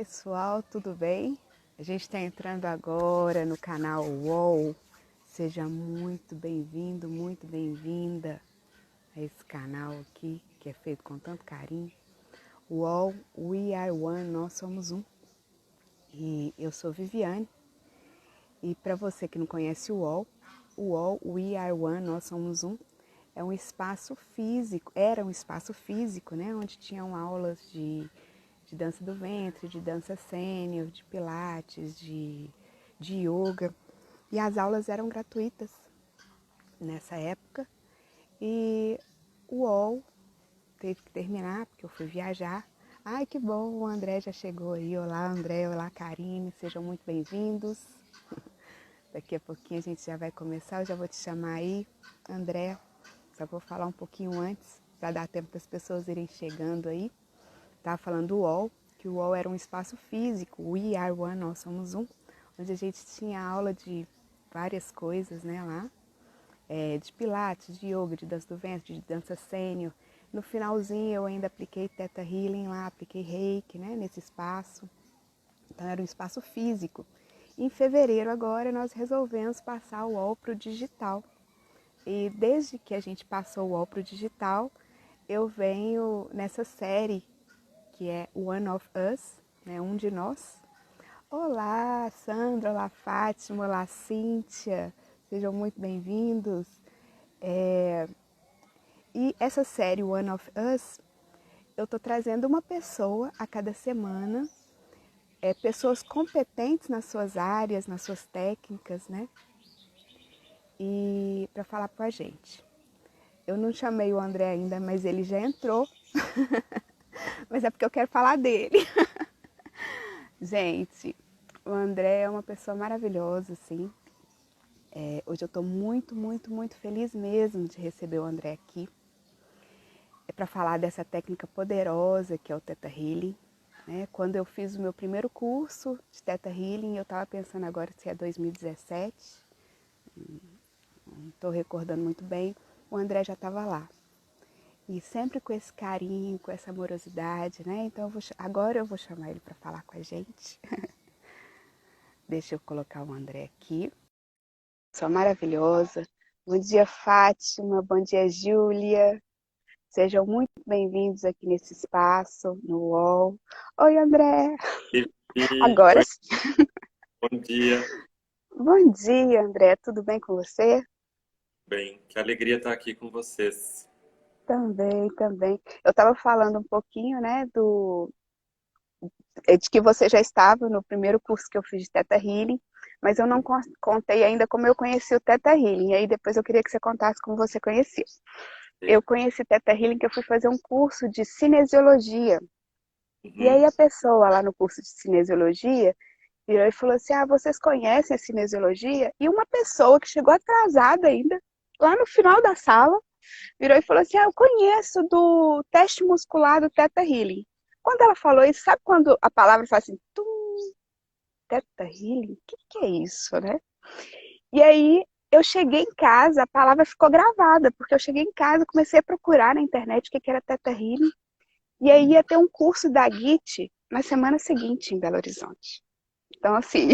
pessoal, tudo bem? A gente está entrando agora no canal UOL. Seja muito bem-vindo, muito bem-vinda a esse canal aqui, que é feito com tanto carinho. UOL, We Are One, nós somos um. E eu sou Viviane. E para você que não conhece o UOL, We Are One, nós somos um, é um espaço físico, era um espaço físico, né? Onde tinham aulas de dança do ventre, de dança sênior, de pilates, de yoga. E as aulas eram gratuitas nessa época. E o UOL teve que terminar, porque eu fui viajar. Ai, que bom, o André já chegou aí. Olá, André, olá, Karine, sejam muito bem-vindos. Daqui a pouquinho a gente já vai começar, eu já vou te chamar aí, André. Só vou falar um pouquinho antes, para dar tempo das pessoas irem chegando aí. Estava falando do UOL, que o UOL era um espaço físico, We Are One, nós somos um, onde a gente tinha aula de várias coisas, né, lá, de pilates, de yoga, de dança do ventre, de dança sênior. No finalzinho eu ainda apliquei Theta Healing lá, apliquei Reiki, né, nesse espaço. Então era um espaço físico. Em fevereiro agora nós resolvemos passar o UOL para o digital. E desde que a gente passou o UOL para o digital, eu venho nessa série que é One of Us, né, um de nós. Olá, Sandra, olá, Fátima, olá, Cíntia, sejam muito bem-vindos. E essa série One of Us, eu estou trazendo uma pessoa a cada semana, pessoas competentes nas suas áreas, nas suas técnicas, né? E para falar com a gente. Eu não chamei o André ainda, mas ele já entrou. Mas é porque eu quero falar dele. Gente, o André é uma pessoa maravilhosa, assim. Hoje eu estou muito, muito, muito feliz mesmo de receber o André aqui. É para falar dessa técnica poderosa que é o Theta Healing. Né? Quando eu fiz o meu primeiro curso de Theta Healing, eu estava pensando agora se é 2017, não estou recordando muito bem, o André já estava lá. E sempre com esse carinho, com essa amorosidade, né? Então agora eu vou chamar ele para falar com a gente. Deixa eu colocar o André aqui. Sou maravilhosa. Bom dia, Fátima. Bom dia, Júlia. Sejam muito bem-vindos aqui nesse espaço, no UOL. Oi, André. Agora Oi, sim. bom dia. Bom dia, André. Tudo bem com você? Bem, que alegria estar aqui com vocês. Também, também. Eu estava falando um pouquinho, né, de que você já estava no primeiro curso que eu fiz de Theta Healing, mas eu não contei ainda como eu conheci o Theta Healing. E aí depois eu queria que você contasse como você conheceu. Eu conheci Theta Healing que eu fui fazer um curso de cinesiologia. E aí Uhum. a pessoa lá no curso de cinesiologia virou e falou assim, vocês conhecem a cinesiologia? E uma pessoa que chegou atrasada ainda, lá no final da sala, virou e falou assim, eu conheço do teste muscular do Theta Healing. Quando ela falou isso, sabe quando a palavra faz assim, tum, Theta Healing? O que é isso, né? E aí eu cheguei em casa, a palavra ficou gravada, porque eu cheguei em casa, comecei a procurar na internet o que era Theta Healing, e aí ia ter um curso da GIT na semana seguinte em Belo Horizonte. Então, assim,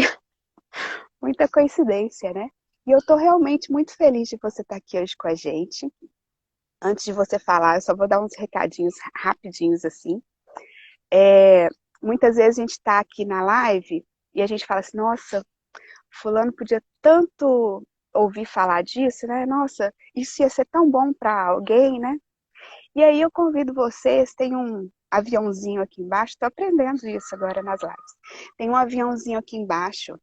muita coincidência, né? E eu tô realmente muito feliz de você estar aqui hoje com a gente. Antes de você falar, eu só vou dar uns recadinhos rapidinhos assim. Muitas vezes a gente está aqui na live e a gente fala assim, nossa, fulano podia tanto ouvir falar disso, né? Nossa, isso ia ser tão bom para alguém, né? E aí eu convido vocês, tem um aviãozinho aqui embaixo, estou aprendendo isso agora nas lives. Tem um aviãozinho aqui embaixo,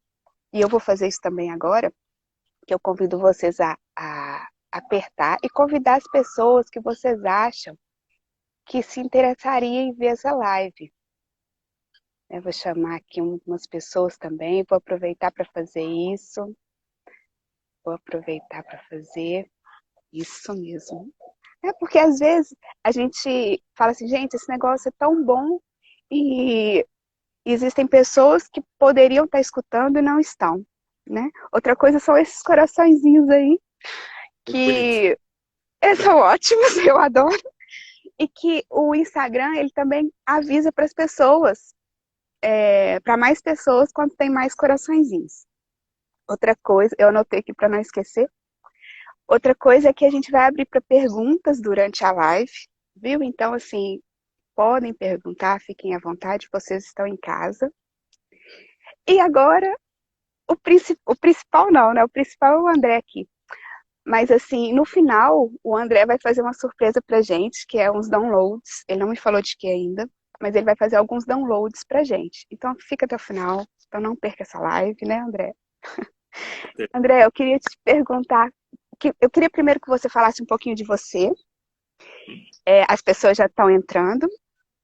e eu vou fazer isso também agora, que eu convido vocês a apertar e convidar as pessoas que vocês acham que se interessariam em ver essa live. Eu vou chamar aqui umas pessoas também, vou aproveitar para fazer isso. Vou aproveitar para fazer isso mesmo. É porque às vezes a gente fala assim, gente, esse negócio é tão bom e existem pessoas que poderiam estar escutando e não estão, né? Outra coisa são esses coraçõezinhos aí Muito bonitinho. que são ótimos, eu adoro. E que o Instagram, ele também avisa para as pessoas para mais pessoas quando tem mais coraçõezinhos. Outra coisa, eu anotei aqui para não esquecer. Outra coisa é que a gente vai abrir para perguntas durante a live, viu? Então, assim, podem perguntar, fiquem à vontade, vocês estão em casa. E agora, o principal não, né? O principal é o André aqui. Mas, assim, no final, o André vai fazer uma surpresa pra gente, que é uns downloads. Ele não me falou de que ainda, mas ele vai fazer alguns downloads pra gente. Então, fica até o final, então não perca essa live, né, André? André, eu queria te perguntar, eu queria primeiro que você falasse um pouquinho de você. As pessoas já estão entrando.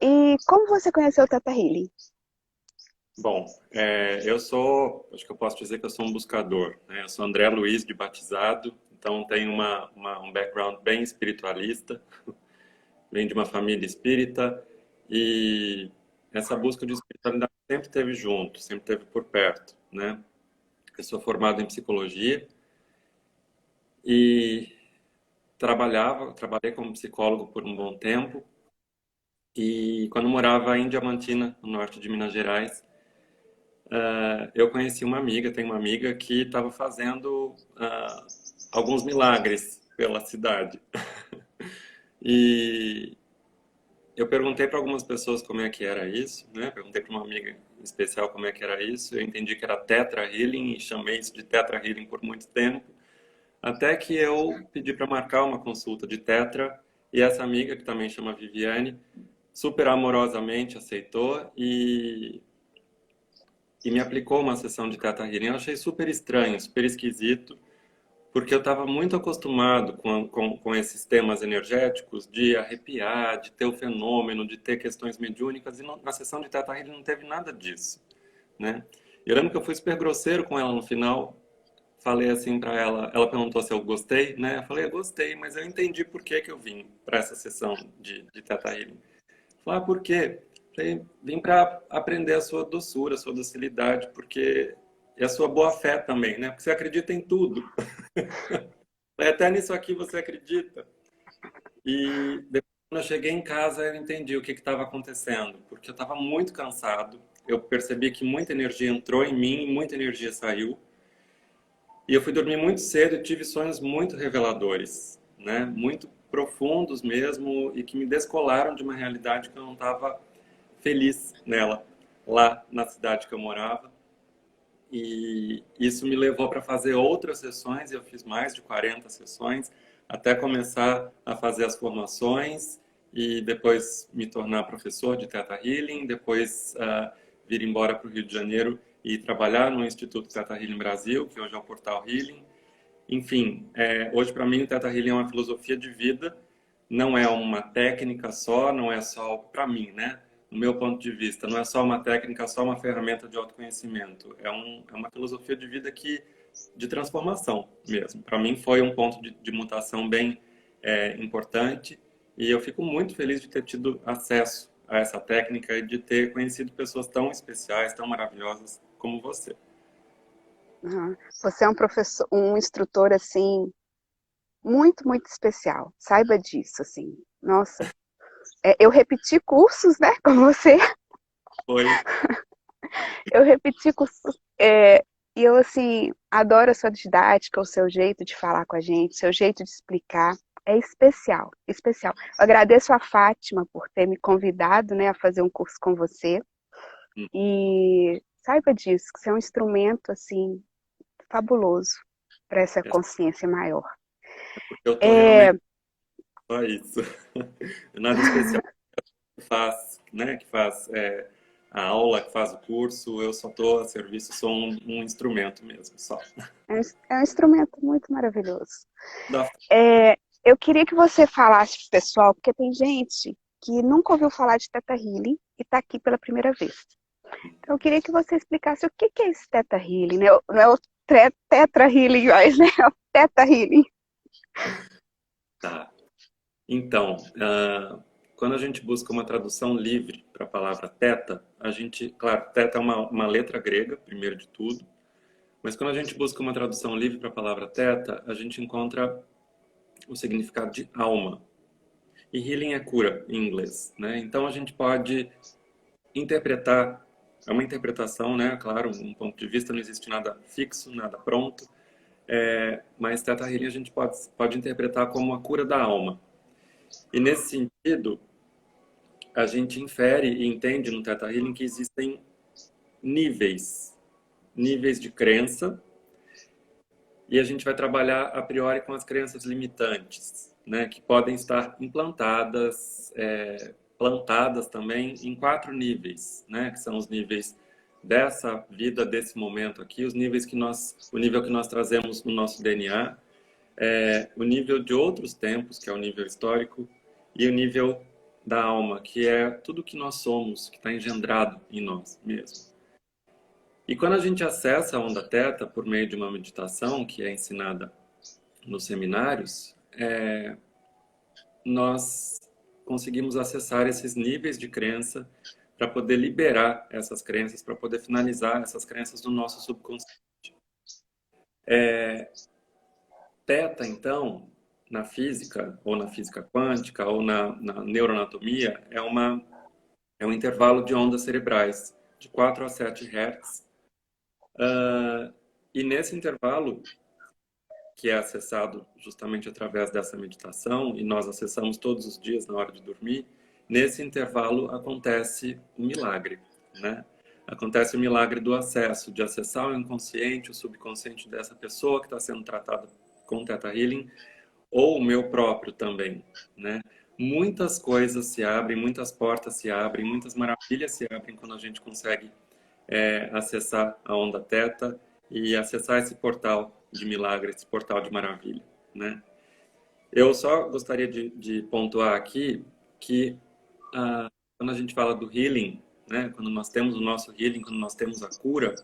E como você conheceu o Teta Healing? Bom, acho que eu posso dizer que eu sou um buscador, né? Eu sou André Luiz de batizado, então tenho um background bem espiritualista, venho de uma família espírita e essa busca de espiritualidade sempre esteve junto, sempre esteve por perto, né? Eu sou formado em psicologia e trabalhei como psicólogo por um bom tempo e quando morava em Diamantina, no norte de Minas Gerais, eu conheci uma amiga, tenho uma amiga que estava fazendo alguns milagres pela cidade. E eu perguntei para algumas pessoas como é que era isso, né? Perguntei para uma amiga em especial como é que era isso. Eu entendi que era Tetra Healing e chamei isso de Tetra Healing por muito tempo. Até que eu pedi para marcar uma consulta de Tetra e essa amiga, que também chama Viviane, super amorosamente aceitou e me aplicou uma sessão de Theta Healing. Eu achei super estranho, super esquisito, porque eu estava muito acostumado com esses temas energéticos, de arrepiar, de ter o fenômeno, de ter questões mediúnicas, e na sessão de Theta Healing não teve nada disso, né? E eu lembro que eu fui super grosseiro com ela no final, falei assim para ela, ela perguntou se eu gostei, né? Eu falei, eu gostei, mas eu entendi por que que eu vim para essa sessão de Theta Healing. Falei, por quê? Falei, vim para aprender a sua doçura, a sua docilidade, porque e a sua boa fé também, né? Porque você acredita em tudo. Até nisso aqui você acredita. E depois, quando eu cheguei em casa, eu entendi o que estava acontecendo, porque eu estava muito cansado. Eu percebi que muita energia entrou em mim, muita energia saiu. E eu fui dormir muito cedo e tive sonhos muito reveladores, né? Muito profundos mesmo e que me descolaram de uma realidade que eu não estava feliz nela, lá na cidade que eu morava. E isso me levou para fazer outras sessões, eu fiz mais de 40 sessões, até começar a fazer as formações e depois me tornar professor de Theta Healing, depois vir embora para o Rio de Janeiro e trabalhar no Instituto Theta Healing Brasil, que hoje é o Portal Healing. Enfim, hoje para mim o Theta Healing é uma filosofia de vida, não é uma técnica só, não é só para mim, né? No meu ponto de vista, não é só uma técnica, só uma ferramenta de autoconhecimento. É uma filosofia de vida de transformação mesmo. Para mim foi um ponto de mutação bem importante e eu fico muito feliz de ter tido acesso a essa técnica e de ter conhecido pessoas tão especiais, tão maravilhosas como você. Uhum. Você é um professor, um instrutor, assim, muito, muito especial. Saiba disso, assim. Nossa, eu repeti cursos, né, com você. Foi. Eu repeti cursos, e eu, assim, adoro a sua didática, o seu jeito de falar com a gente, o seu jeito de explicar. É especial, especial. Eu agradeço a Fátima por ter me convidado, né, a fazer um curso com você. E saiba disso, que você é um instrumento, assim, fabuloso para essa consciência maior. Eu estou realmente só isso. Nada especial que faz, né? Que faz a aula, que faz o curso. Eu só estou a serviço, sou um instrumento mesmo, só. É um instrumento muito maravilhoso. Da- Eu queria que você falasse para o pessoal, porque tem gente que nunca ouviu falar de Theta Healing e está aqui pela primeira vez. Então, eu queria que você explicasse o que é esse Theta Healing, né? Não é o Tetra Healing, mas né? É o Theta Healing. Tá. Então, quando a gente busca uma tradução livre para a palavra teta, a gente, claro, teta é uma letra grega, primeiro de tudo, mas quando a gente busca uma tradução livre para a palavra teta, a gente encontra o significado de alma. E healing é cura em inglês, né? Então a gente pode interpretar é uma interpretação, né? Claro, um ponto de vista, não existe nada fixo, nada pronto. Mas Theta Healing a gente pode interpretar como a cura da alma. E nesse sentido, a gente infere e entende no Theta Healing que existem níveis, níveis de crença, e a gente vai trabalhar a priori com as crenças limitantes, né, que podem estar implantadas, plantadas também em 4 níveis, né, que são os níveis dessa vida, desse momento aqui, os níveis o nível que nós trazemos no nosso DNA, o nível de outros tempos, que é o nível histórico, e o nível da alma, que é tudo que nós somos, que está engendrado em nós mesmos. E quando a gente acessa a onda teta por meio de uma meditação que é ensinada nos seminários, nós conseguimos acessar esses níveis de crença para poder liberar essas crenças, para poder finalizar essas crenças do nosso subconsciente. Teta, então, na física, ou na física quântica, ou na neuroanatomia, é um intervalo de ondas cerebrais de 4 a 7 Hz. E nesse intervalo, que é acessado justamente através dessa meditação, e nós acessamos todos os dias na hora de dormir, nesse intervalo acontece o milagre, né? Acontece o milagre do acesso, de acessar o inconsciente, o subconsciente dessa pessoa que está sendo tratada com Theta Healing, ou o meu próprio também, né? Muitas coisas se abrem, muitas portas se abrem, muitas maravilhas se abrem quando a gente consegue acessar a onda Theta e acessar esse portal de milagre, esse portal de maravilha, né? Eu só gostaria de pontuar aqui que quando a gente fala do healing, né? Quando nós temos o nosso healing, quando nós temos a cura,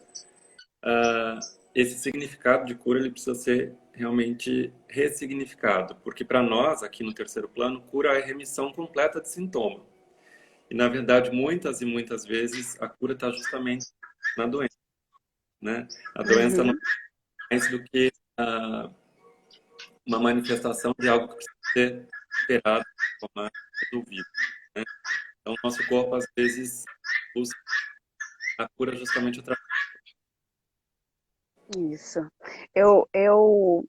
esse significado de cura ele precisa ser realmente ressignificado, porque para nós, aqui no terceiro plano, cura é remissão completa de sintoma. E, na verdade, muitas e muitas vezes, a cura está justamente na doença, né? A doença não é mais do que uma manifestação de algo que precisa ser superado, transformado, resolvido, né? Então, nosso corpo, às vezes, busca a cura justamente através. Isso. Eu, eu,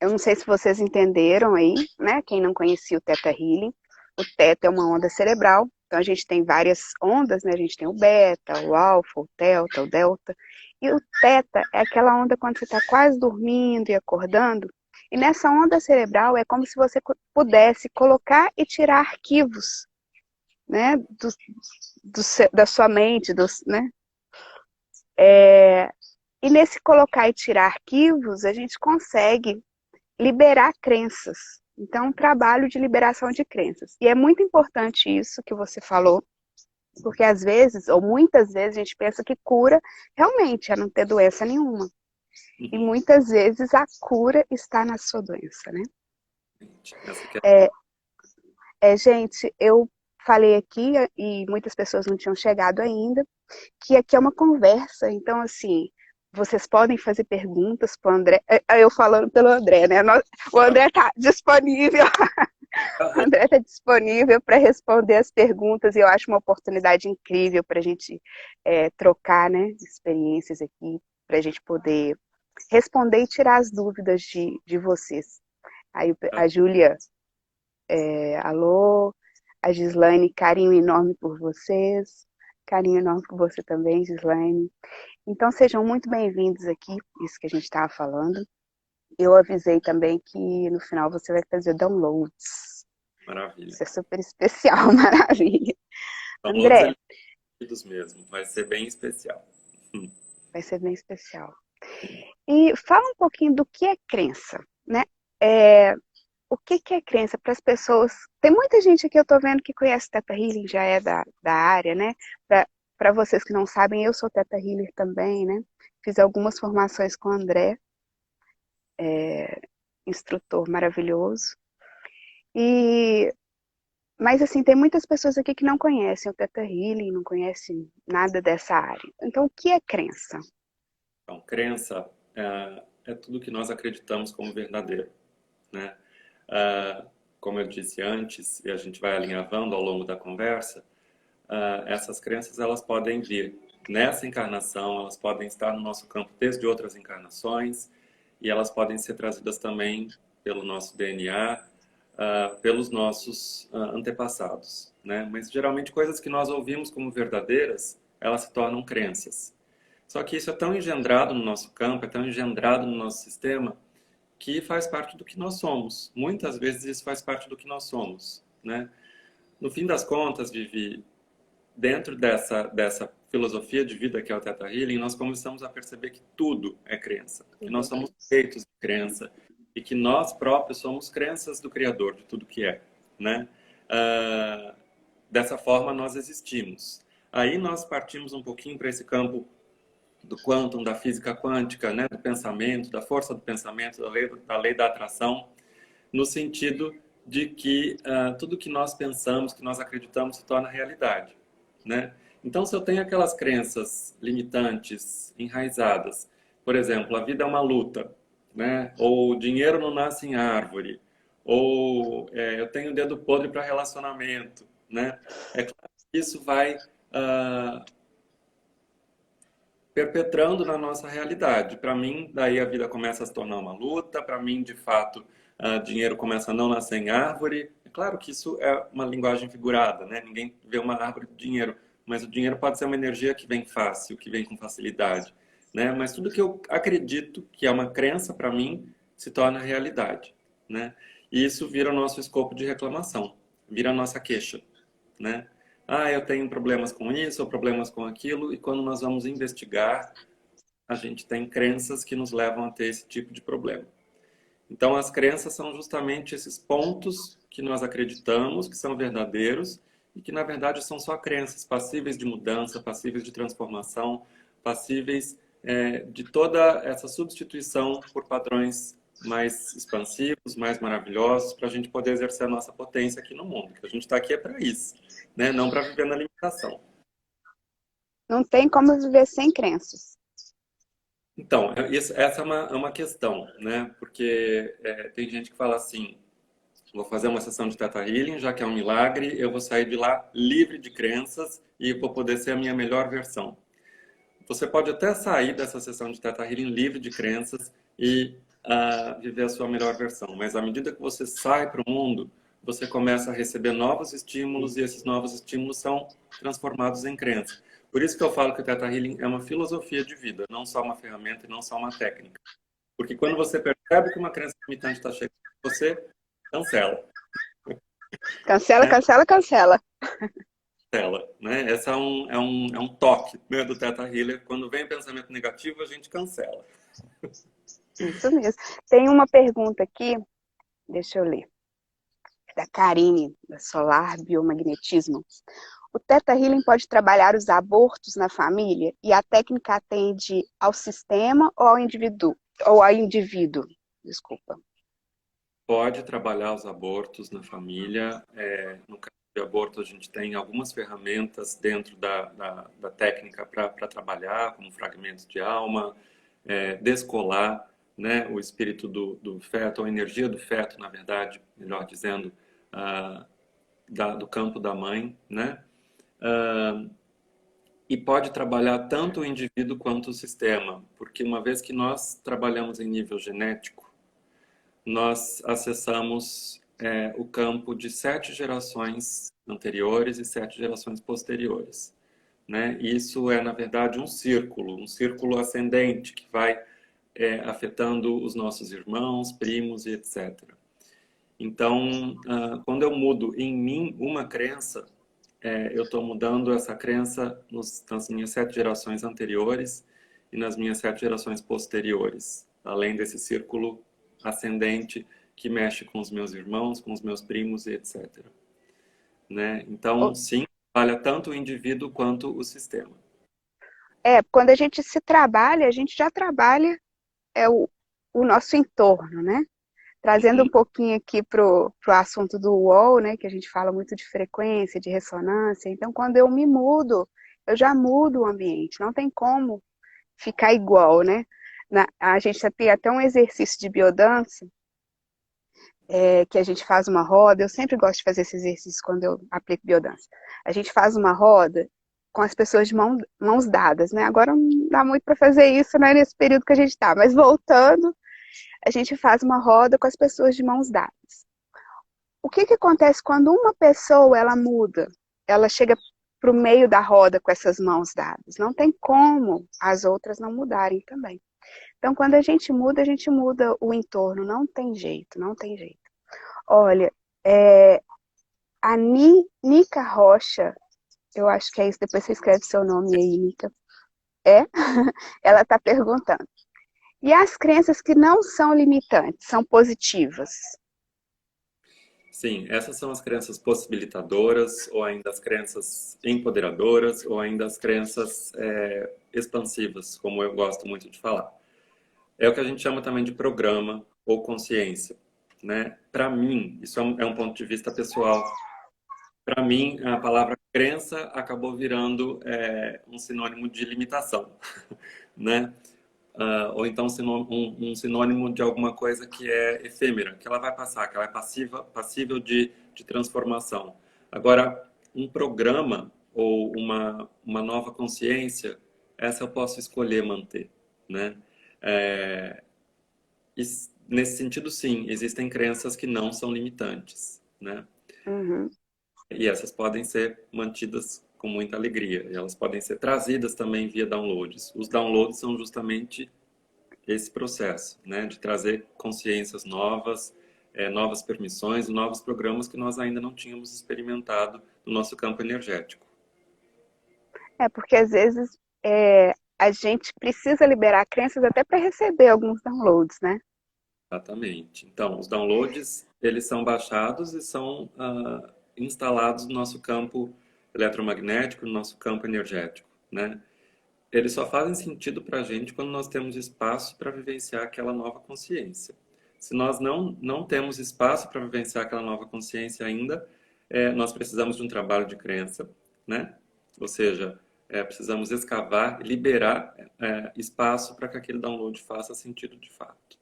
eu não sei se vocês entenderam aí, né? Quem não conhecia o Theta Healing, o Theta é uma onda cerebral. Então a gente tem várias ondas, né? A gente tem o beta, o alfa, o delta, o delta. E o Theta é aquela onda quando você está quase dormindo e acordando. E nessa onda cerebral é como se você pudesse colocar e tirar arquivos, né? Da sua mente, né? E nesse colocar e tirar arquivos, a gente consegue liberar crenças. Então, um trabalho de liberação de crenças. E é muito importante isso que você falou, porque às vezes, ou muitas vezes, a gente pensa que cura realmente é não ter doença nenhuma. E muitas vezes a cura está na sua doença, né? Gente, eu falei aqui, e muitas pessoas não tinham chegado ainda, que aqui é uma conversa, então assim, vocês podem fazer perguntas para o André, eu falando pelo André, né? O André está disponível, o André está disponível para responder as perguntas, e eu acho uma oportunidade incrível para a gente trocar, né, experiências aqui, para a gente poder responder e tirar as dúvidas de vocês. Aí a Júlia, alô, a Gislaine, carinho enorme por vocês, carinho enorme por você também, Gislaine. Então sejam muito bem-vindos aqui, isso que a gente estava falando. Eu avisei também que no final você vai fazer downloads. Maravilha. Isso é super especial, maravilha. Downloads André, mesmo, vai ser bem especial. vai ser bem especial. E fala um pouquinho do que é crença, né? O que é crença para as pessoas? Tem muita gente aqui, eu tô vendo, que conhece Theta Healing, já é da área, né? Para vocês que não sabem, eu sou Theta Healer também, né? Fiz algumas formações com o André, instrutor maravilhoso. Mas assim, tem muitas pessoas aqui que não conhecem o Theta Healing, não conhecem nada dessa área. Então, o que é crença? Então, crença é tudo que nós acreditamos como verdadeiro, né? Como eu disse antes, e a gente vai alinhavando ao longo da conversa, essas crenças elas podem vir nessa encarnação, elas podem estar no nosso campo desde outras encarnações, e elas podem ser trazidas também pelo nosso DNA, pelos nossos antepassados, né? Mas geralmente coisas que nós ouvimos como verdadeiras, elas se tornam crenças. Só que isso é tão engendrado no nosso campo, é tão engendrado no nosso sistema, que faz parte do que nós somos. Muitas vezes isso faz parte do que nós somos, né? No fim das contas, Vivi, dentro dessa filosofia de vida que é o Theta Healing, nós começamos a perceber que tudo é crença, que nós somos feitos de crença e que nós próprios somos crenças do Criador, de tudo que é, né? Dessa forma nós existimos. Aí nós partimos um pouquinho para esse campo do quantum, da física quântica, né? Do pensamento, da força do pensamento, da lei da atração, no sentido de que tudo que nós pensamos, que nós acreditamos, se torna realidade, né? Então, se eu tenho aquelas crenças limitantes, enraizadas, por exemplo, a vida é uma luta, né? Ou o dinheiro não nasce em árvore, ou eu tenho o dedo podre para relacionamento, né? É claro que isso vai perpetrando na nossa realidade. Para mim, daí a vida começa a se tornar uma luta. Para mim, de fato, dinheiro começa a não nascer em árvore. É claro que isso é uma linguagem figurada, né? Ninguém vê uma árvore de dinheiro, mas o dinheiro pode ser uma energia que vem fácil, que vem com facilidade, né? Mas tudo que eu acredito que é uma crença para mim se torna realidade, né? E isso vira o nosso escopo de reclamação, vira a nossa queixa, né? Eu tenho problemas com isso ou problemas com aquilo, e quando nós vamos investigar, a gente tem crenças que nos levam a ter esse tipo de problema. Então, as crenças são justamente esses pontos que nós acreditamos que são verdadeiros e que, na verdade, são só crenças passíveis de mudança, passíveis de transformação, passíveis de toda essa substituição por padrões mais expansivos, mais maravilhosos, para a gente poder exercer a nossa potência aqui no mundo. Que a gente está aqui é para isso, né? Não para viver na limitação. Não tem como viver sem crenças. Então, essa é uma questão, né? Porque tem gente que fala assim, vou fazer uma sessão de Theta Healing, já que é um milagre, eu vou sair de lá livre de crenças e vou poder ser a minha melhor versão. Você pode até sair dessa sessão de Theta Healing livre de crenças e viver a sua melhor versão. Mas à medida que você sai para o mundo, você começa a receber novos estímulos e esses novos estímulos são transformados em crença. Por isso que eu falo que o Theta Healing é uma filosofia de vida, não só uma ferramenta e não só uma técnica. Porque quando você percebe que uma crença limitante está chegando, você cancela. Cancela, Né? cancela, cancela. Cancela, né? Esse é um toque, né, do Theta Healer. Quando vem pensamento negativo, a gente cancela. Isso mesmo. Tem uma pergunta aqui, deixa eu ler, da Karine, da Solar Biomagnetismo. O Theta Healing pode trabalhar os abortos na família e a técnica atende ao sistema ou ao indivíduo? Ou ao indivíduo, desculpa. Pode trabalhar os abortos na família. No caso de aborto, a gente tem algumas ferramentas dentro da técnica para trabalhar, como fragmentos de alma, descolar, né, o espírito do feto, ou a energia do feto, na verdade, melhor dizendo, do campo da mãe, né? E pode trabalhar tanto o indivíduo quanto o sistema, porque uma vez que nós trabalhamos em nível genético, nós acessamos o campo de 7 gerações anteriores e 7 gerações posteriores, né? Isso é, na verdade, um círculo ascendente que vai afetando os nossos irmãos, primos e etc. Então, quando eu mudo em mim uma crença, eu estou mudando essa crença nas minhas 7 gerações anteriores e nas minhas 7 gerações posteriores, além desse círculo ascendente que mexe com os meus irmãos, com os meus primos e etc. Né? Então, sim, trabalha tanto o indivíduo quanto o sistema. Quando a gente se trabalha, a gente já trabalha o nosso entorno, né? Trazendo um pouquinho aqui pro assunto do UOL, né? Que a gente fala muito de frequência, de ressonância. Então, quando eu me mudo, eu já mudo o ambiente. Não tem como ficar igual, né? A gente tem até um exercício de biodança, que a gente faz uma roda. Eu sempre gosto de fazer esse exercício quando eu aplico biodança. A gente faz uma roda com as pessoas de mãos dadas, né? Agora não dá muito para fazer isso, né, nesse período que a gente está, mas voltando, a gente faz uma roda com as pessoas de mãos dadas. O que que acontece quando uma pessoa ela muda? Ela chega para o meio da roda com essas mãos dadas. Não tem como as outras não mudarem também. Então, quando a gente muda o entorno. Não tem jeito, não tem jeito. Olha, a Nica Rocha, eu acho que é isso, depois você escreve seu nome aí, Nica. Ela está perguntando. E as crenças que não são limitantes, são positivas? Sim, essas são as crenças possibilitadoras, ou ainda as crenças empoderadoras, ou ainda as crenças expansivas, como eu gosto muito de falar. É o que a gente chama também de programa ou consciência, né? Para mim, isso é um ponto de vista pessoal. Para mim, a palavra crença acabou virando um sinônimo de limitação, né? Ou então um sinônimo de alguma coisa que é efêmera, que ela vai passar, que ela é passível de transformação. Agora, um programa ou uma nova consciência, essa eu posso escolher manter, né? É, nesse sentido, sim, existem crenças que não são limitantes, né? Uhum. E essas podem ser mantidas com muita alegria. E elas podem ser trazidas também via downloads. Os downloads são justamente esse processo, né? De trazer consciências novas, novas permissões, novos programas que nós ainda não tínhamos experimentado no nosso campo energético. Porque às vezes a gente precisa liberar crenças até para receber alguns downloads, né? Exatamente. Então, os downloads, eles são baixados e são instalados no nosso campo eletromagnético, no nosso campo energético, né? Eles só fazem sentido para a gente quando nós temos espaço para vivenciar aquela nova consciência. Se nós não temos espaço para vivenciar aquela nova consciência ainda, nós precisamos de um trabalho de crença, né? Ou seja, precisamos escavar, liberar espaço para que aquele download faça sentido de fato.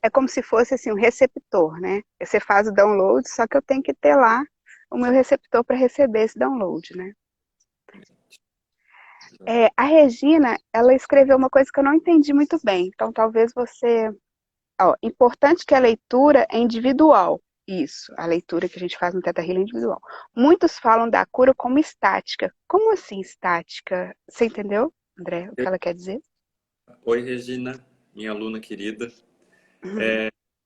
É como se fosse assim, um receptor, né? Você faz o download, só que eu tenho que ter lá o meu receptor para receber esse download, né? A Regina, ela escreveu uma coisa que eu não entendi muito bem. Então, talvez você... importante que a leitura é individual. Isso, a leitura que a gente faz no Theta Healing é individual. Muitos falam da cura como estática. Como assim estática? Você entendeu, André, o que ela quer dizer? Oi, Regina, minha aluna querida.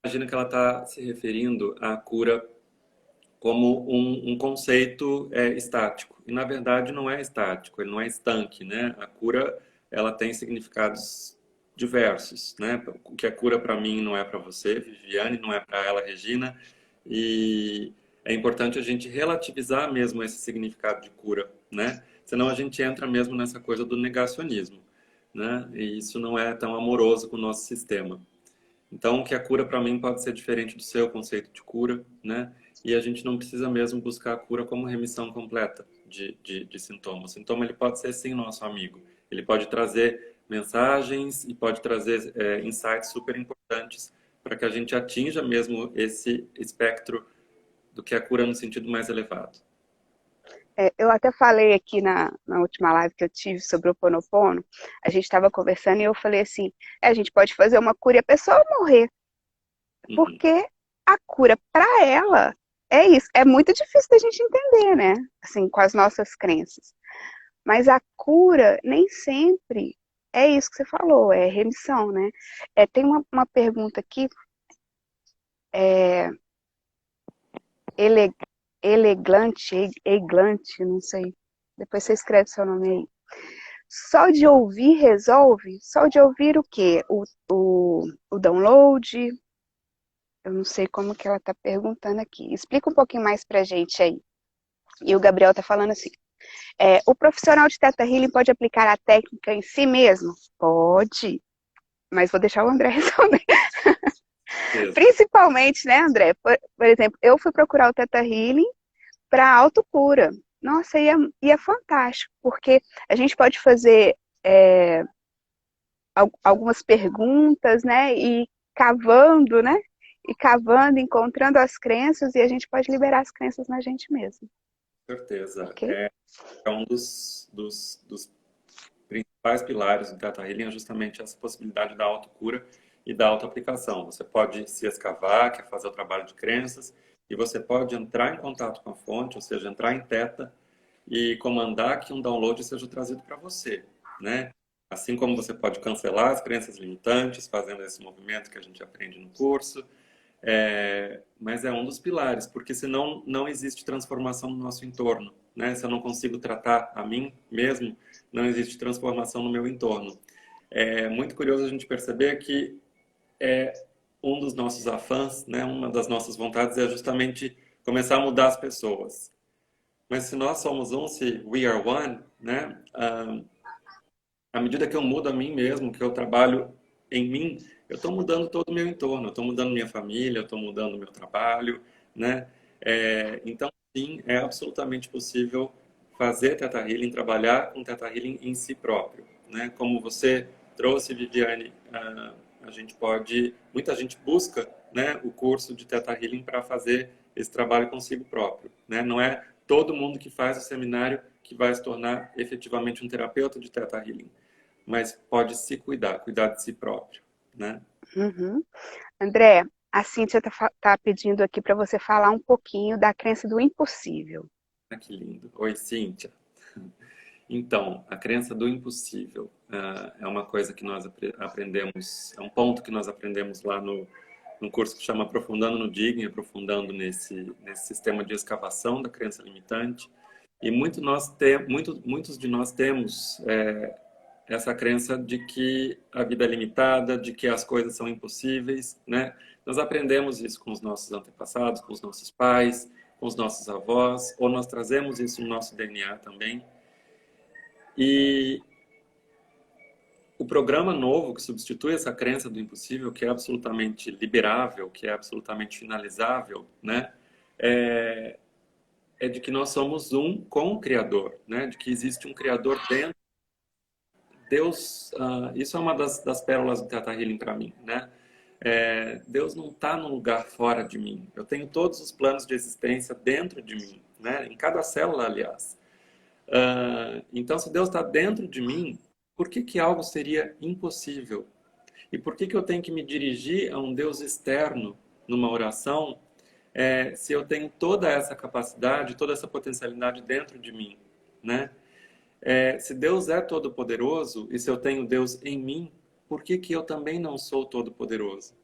Imagino que ela está se referindo à cura como um conceito estático. E, na verdade, não é estático, ele não é estanque, né? A cura, ela tem significados diversos, né? O que é cura para mim não é para você, Viviane, não é para ela, Regina. E é importante a gente relativizar mesmo esse significado de cura, né? Senão a gente entra mesmo nessa coisa do negacionismo, né? E isso não é tão amoroso com o nosso sistema. Então, o que é cura para mim pode ser diferente do seu conceito de cura, né? E a gente não precisa mesmo buscar a cura como remissão completa de sintomas. O sintoma ele pode ser sim nosso amigo. Ele pode trazer mensagens e pode trazer insights super importantes para que a gente atinja mesmo esse espectro do que é a cura no sentido mais elevado. Eu até falei aqui na última live que eu tive sobre o Ho Oponopono, a gente estava conversando e eu falei assim, a gente pode fazer uma cura e a pessoa morrer, Uhum. porque a cura para ela é isso. É muito difícil da gente entender, né? Assim, com as nossas crenças. Mas a cura nem sempre é isso que você falou, é remissão, né? Tem uma pergunta aqui, é, ele, eglante, não sei. Depois você escreve seu nome aí. Só de ouvir resolve? Só de ouvir o quê? O download? Eu não sei como que ela está perguntando aqui. Explica um pouquinho mais pra gente aí. E o Gabriel está falando assim, o profissional de Theta Healing pode aplicar a técnica em si mesmo? Pode, mas vou deixar o André responder. Beleza. Principalmente, né, André? Por exemplo, eu fui procurar o Theta Healing para autocura. Nossa, e é fantástico, porque a gente pode fazer algumas perguntas, né, e cavando, né, e cavando, encontrando as crenças, e a gente pode liberar as crenças na gente mesmo. certeza. ok? É um dos principais pilares do Theta Healing é justamente essa possibilidade da autocura e da autoaplicação. Você pode se escavar, que é fazer o trabalho de crenças, e você pode entrar em contato com a fonte, ou seja, entrar em Theta e comandar que um download seja trazido para você, né? Assim como você pode cancelar as crenças limitantes, fazendo esse movimento que a gente aprende no curso, mas é um dos pilares, porque senão não existe transformação no nosso entorno, né? Se eu não consigo tratar a mim mesmo, não existe transformação no meu entorno. É muito curioso a gente perceber que um dos nossos afãs, né? Uma das nossas vontades é justamente começar a mudar as pessoas. Mas se nós somos um, se we are one, né? À medida que eu mudo a mim mesmo, que eu trabalho em mim, eu estou mudando todo o meu entorno, eu estou mudando minha família, eu estou mudando o meu trabalho, né? Então, sim, é absolutamente possível fazer Theta Healing, trabalhar com Theta Healing em si próprio, né? Como você trouxe, Viviane, a gente pode, muita gente busca, né, o curso de Theta Healing para fazer esse trabalho consigo próprio, né? Não é todo mundo que faz o seminário que vai se tornar efetivamente um terapeuta de Theta Healing, mas pode se cuidar, cuidar de si próprio, né? Uhum. André, a Cíntia tá pedindo aqui para você falar um pouquinho da crença do impossível. Ah, que lindo. Oi, Cíntia. Então, a crença do impossível é uma coisa que nós aprendemos, é um ponto que nós aprendemos lá no curso que chama Aprofundando no Digno, aprofundando nesse sistema de escavação da crença limitante. E muitos de nós temos essa crença de que a vida é limitada, de que as coisas são impossíveis, né? Nós aprendemos isso com os nossos antepassados, com os nossos pais, com os nossos avós, ou nós trazemos isso no nosso DNA também. E o programa novo que substitui essa crença do impossível, que é absolutamente liberável, que é absolutamente finalizável, né? É de que nós somos um com o Criador, né? De que existe um Criador dentro. Deus, isso é uma das pérolas do Theta Healing para mim, né? Deus não está num lugar fora de mim. Eu tenho todos os planos de existência dentro de mim, né? Em cada célula, aliás. Então, se Deus está dentro de mim, por que que algo seria impossível? E por que que eu tenho que me dirigir a um Deus externo numa oração, se eu tenho toda essa capacidade, toda essa potencialidade dentro de mim, né? Se Deus é todo-poderoso e se eu tenho Deus em mim, por que que eu também não sou todo-poderoso,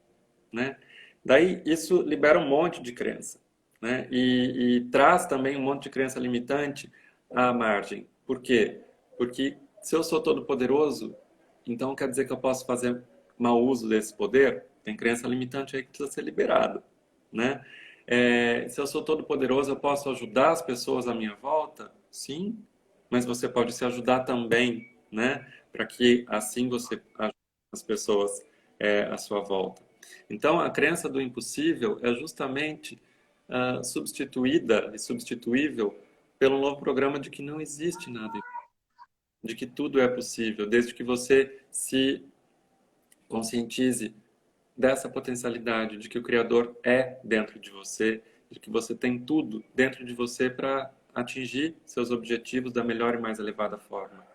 né? Daí isso libera um monte de crença, né? E traz também um monte de crença limitante à margem. Por quê? Porque se eu sou todo-poderoso, então quer dizer que eu posso fazer mau uso desse poder? Tem crença limitante aí que precisa ser liberada, né? Se eu sou todo-poderoso, eu posso ajudar as pessoas à minha volta? Sim, mas você pode se ajudar também, né? Para que assim você ajude as pessoas à sua volta. Então, a crença do impossível é justamente substituída e substituível pelo novo programa de que não existe nada, de que tudo é possível, desde que você se conscientize dessa potencialidade, de que o Criador é dentro de você, de que você tem tudo dentro de você para atingir seus objetivos da melhor e mais elevada forma.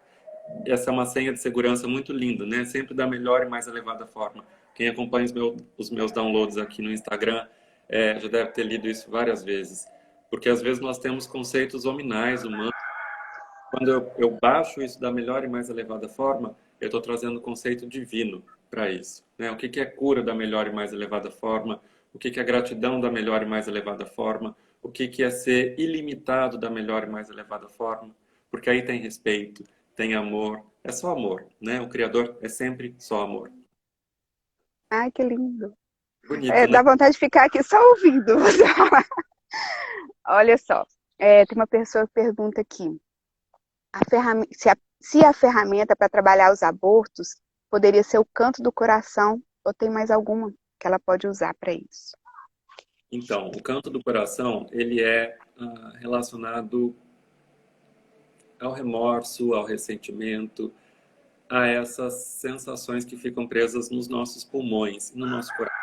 Essa é uma senha de segurança muito linda, né? Sempre da melhor e mais elevada forma. Quem acompanha os meus downloads aqui no Instagram já deve ter lido isso várias vezes. Porque às vezes nós temos conceitos hominais, humanos. Quando eu baixo isso da melhor e mais elevada forma, eu estou trazendo o conceito divino para isso, né? O que que é cura da melhor e mais elevada forma? O que que é gratidão da melhor e mais elevada forma? O que que é ser ilimitado da melhor e mais elevada forma? Porque aí tem respeito, tem amor, é só amor, né? O Criador é sempre só amor. Ai, que lindo. Bonito, né? Dá vontade de ficar aqui só ouvindo você falar. Olha só, tem uma pessoa que pergunta aqui, se a ferramenta para trabalhar os abortos poderia ser o canto do coração, ou tem mais alguma que ela pode usar para isso? Então, o canto do coração, ele é relacionado ao remorso, ao ressentimento, a essas sensações que ficam presas nos nossos pulmões, no nosso coração.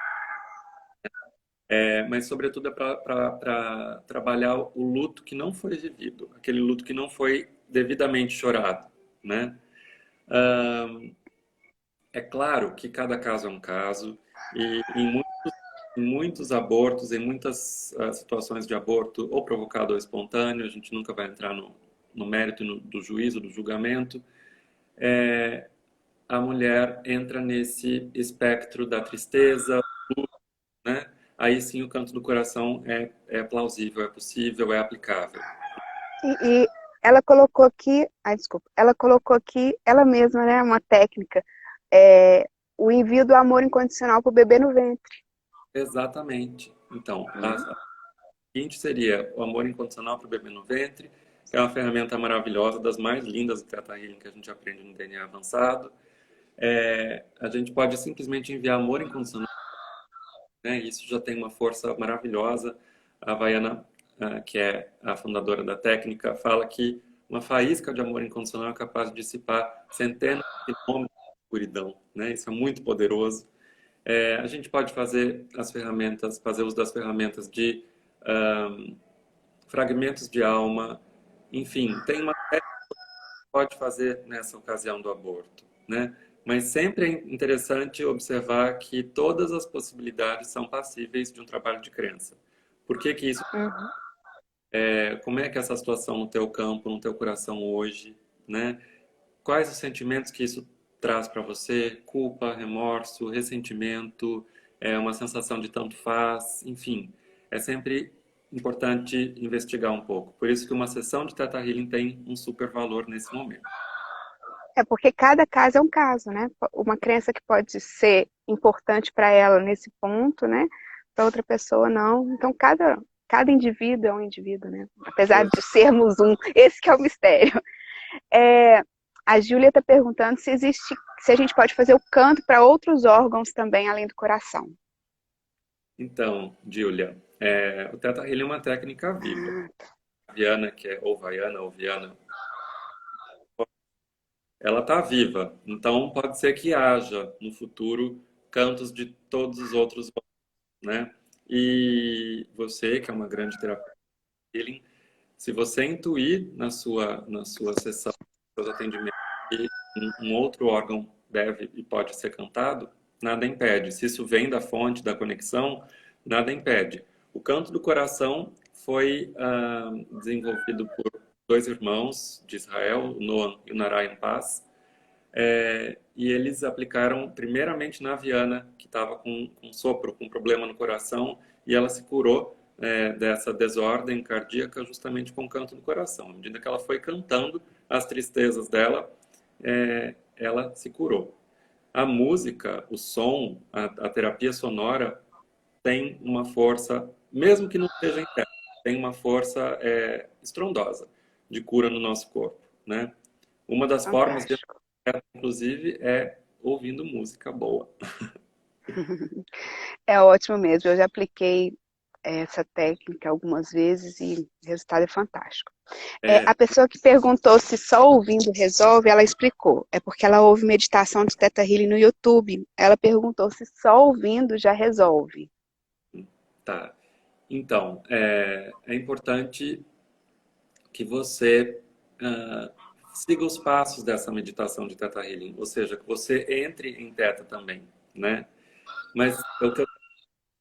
Mas sobretudo é para trabalhar o luto que não foi vivido, aquele luto que não foi devidamente chorado, né? É claro que cada caso é um caso, e em muitos abortos, em muitas situações de aborto, ou provocado ou espontâneo, a gente nunca vai entrar no mérito do juízo, do julgamento, a mulher entra nesse espectro da tristeza, né? Aí sim o canto do coração é plausível, é possível, é aplicável. E ela colocou aqui, ai, desculpa, ela colocou aqui, ela mesma, né, uma técnica, o envio do amor incondicional para o bebê no ventre. Exatamente. Então, a seguinte seria o amor incondicional para o bebê no ventre, é uma ferramenta maravilhosa, das mais lindas do Theta Healing que a gente aprende no DNA avançado. A gente pode simplesmente enviar amor incondicional, né? Isso já tem uma força maravilhosa. A Havaiana, que é a fundadora da técnica, fala que uma faísca de amor incondicional é capaz de dissipar centenas de quilômetros de escuridão, né? Isso é muito poderoso. A gente pode fazer uso das ferramentas de fragmentos de alma, enfim, tem uma série que pode fazer nessa ocasião do aborto, né? Mas sempre é interessante observar que todas as possibilidades são passíveis de um trabalho de crença. Por que que isso? Uhum. Como é que é essa situação no teu campo, no teu coração hoje, né? Quais os sentimentos que isso traz para você? Culpa, remorso, ressentimento, uma sensação de tanto faz, enfim. É sempre importante investigar um pouco. Por isso que uma sessão de Theta Healing tem um super valor nesse momento. É porque cada caso é um caso, né? Uma crença que pode ser importante para ela nesse ponto, né? Para outra pessoa não. Então cada indivíduo é um indivíduo, né? Apesar de sermos um, esse que é o mistério. É, a Júlia está perguntando se a gente pode fazer o canto para outros órgãos também, além do coração. Então, Júlia, o Theta Healing é uma técnica viva. A Viana, que é ou Vaiana ou Viana, ela está viva. Então, pode ser que haja no futuro cantos de todos os outros, né? E você, que é uma grande terapeuta de healing, se você intuir na sua sessão, nos seus atendimentos, que um outro órgão deve e pode ser cantado, nada impede. Se isso vem da fonte, da conexão, nada impede. O canto do coração foi desenvolvido por dois irmãos de Israel, o Noam e o Narayan Paz, e eles aplicaram primeiramente na Viana, que estava com sopro, com problema no coração, e ela se curou dessa desordem cardíaca justamente com o canto do coração. À medida que ela foi cantando as tristezas dela, ela se curou. A música, o som, a terapia sonora tem uma força, mesmo que não seja interna, tem uma força estrondosa de cura no nosso corpo, né? Uma das formas de Fantástico. inclusive, é ouvindo música boa. É ótimo mesmo. Eu já apliquei essa técnica algumas vezes e o resultado é fantástico. É, A pessoa que perguntou se só ouvindo resolve, ela explicou. É porque ela ouve meditação de Theta Healing no YouTube. Ela perguntou se só ouvindo já resolve. tá. Então, é importante que você ah, siga os passos dessa meditação de Theta Healing, ou seja, que você entre em Theta também, né? Mas o que eu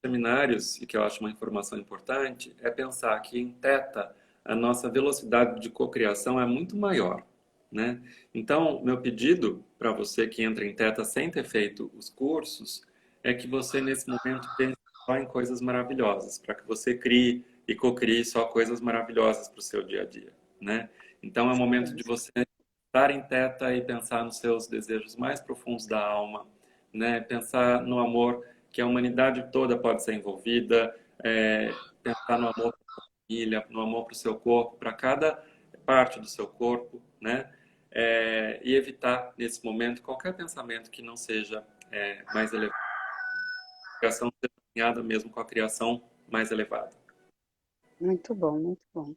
seminários, e que eu acho uma informação importante, é pensar que em Theta a nossa velocidade de cocriação é muito maior, né? Então, meu pedido para você que entra em Theta sem ter feito os cursos é que você, nesse momento, pense só em coisas maravilhosas, para que você crie e cocrie só coisas maravilhosas para o seu dia a dia, né? Então, é o momento de você estar em Theta e pensar nos seus desejos mais profundos da alma, né? Pensar no amor que a humanidade toda pode ser envolvida, pensar no amor para a família, no amor para o seu corpo, para cada parte do seu corpo, né? E evitar, nesse momento, qualquer pensamento que não seja mais elevado. A criação seja alinhada mesmo com a criação mais elevada. Muito bom, muito bom.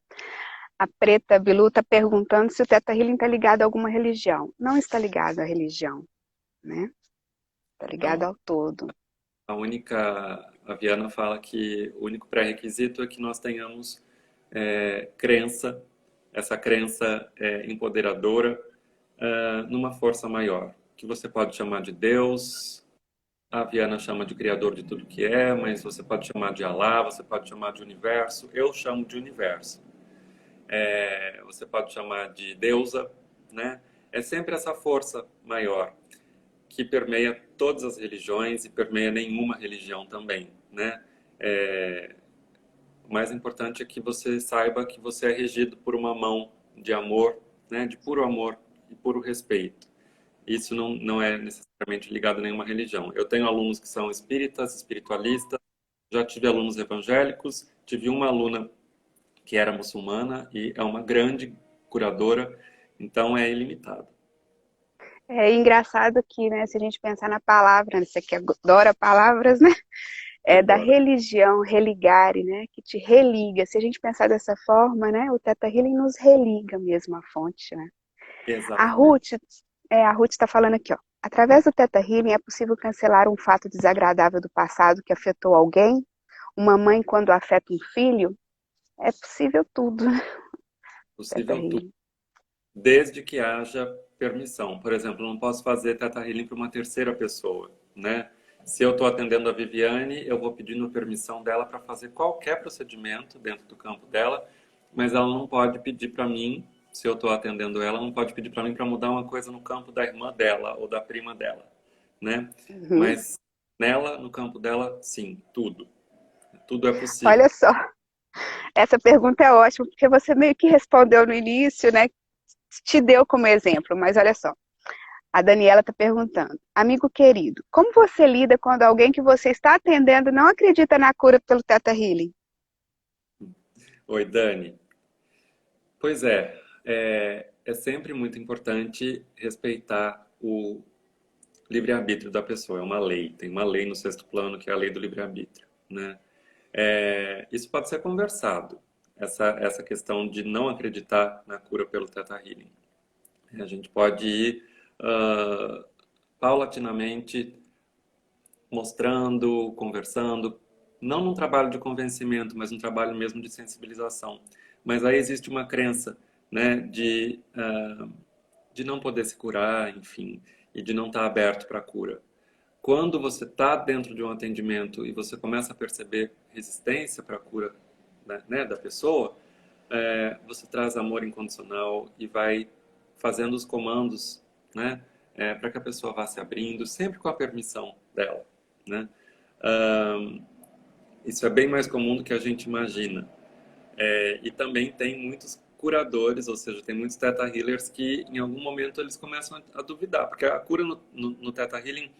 A Preta Bilu está perguntando se o Theta Healing está ligado a alguma religião. Não está ligado à religião, né? Está ligado Não, ao todo. a a Viana fala que o único pré-requisito é que nós tenhamos crença, essa crença empoderadora numa força maior, que você pode chamar de Deus, a Viana chama de Criador de tudo que é, mas você pode chamar de Alá, você pode chamar de universo, eu chamo de universo. Você pode chamar de deusa, né? É sempre essa força maior que permeia todas as religiões e permeia nenhuma religião também, né? O mais importante é que você saiba que você é regido por uma mão de amor, né? De puro amor e puro respeito. Isso não é necessariamente ligado a nenhuma religião. Eu tenho alunos que são espíritas, espiritualistas, já tive alunos evangélicos, tive uma aluna que era muçulmana e é uma grande curadora, então é ilimitado. É engraçado que, né, se a gente pensar na palavra, né, você que adora palavras, né? É da Adoro. religião, religare, né? Que te religa. Se a gente pensar dessa forma, né? O Theta Healing nos religa mesmo à fonte, né? A Exatamente. Ruth, a Ruth está falando aqui, ó. Através do Theta Healing é possível cancelar um fato desagradável do passado que afetou alguém? Uma mãe quando afeta um filho? É possível tudo, né? Theta Possível tudo, Healing. desde que haja permissão. Por exemplo, eu não posso fazer Teta Healing para uma terceira pessoa, né? Se eu estou atendendo a Viviane, eu vou pedindo a permissão dela para fazer qualquer procedimento dentro do campo dela, mas ela não pode pedir para mim, se eu estou atendendo ela, não pode pedir para mim para mudar uma coisa no campo da irmã dela ou da prima dela, né? Uhum. Mas nela, no campo dela, sim, tudo. Tudo é possível. Olha só, essa pergunta é ótima, porque você meio que respondeu no início, né? Te deu como exemplo, mas olha só. A Daniela está perguntando: amigo querido, como você lida quando alguém que você está atendendo não acredita na cura pelo Theta Healing? Oi, Dani. Pois é sempre muito importante respeitar o livre-arbítrio da pessoa. É uma lei, tem uma lei no sexto plano que é a lei do livre-arbítrio, né? Isso pode ser conversado, essa questão de não acreditar na cura pelo Theta Healing. A gente pode ir paulatinamente mostrando, conversando, não num trabalho de convencimento, mas num trabalho mesmo de sensibilização. Mas aí existe uma crença, né, de não poder se curar, enfim, e de não estar aberto para a cura. Quando você está dentro de um atendimento e você começa a perceber resistência para a cura, né, da pessoa, você traz amor incondicional e vai fazendo os comandos, né, para que a pessoa vá se abrindo, sempre com a permissão dela, né? Isso é bem mais comum do que a gente imagina. E também tem muitos curadores, ou seja, tem muitos Theta Healers que em algum momento eles começam a duvidar, porque a cura no Theta Healing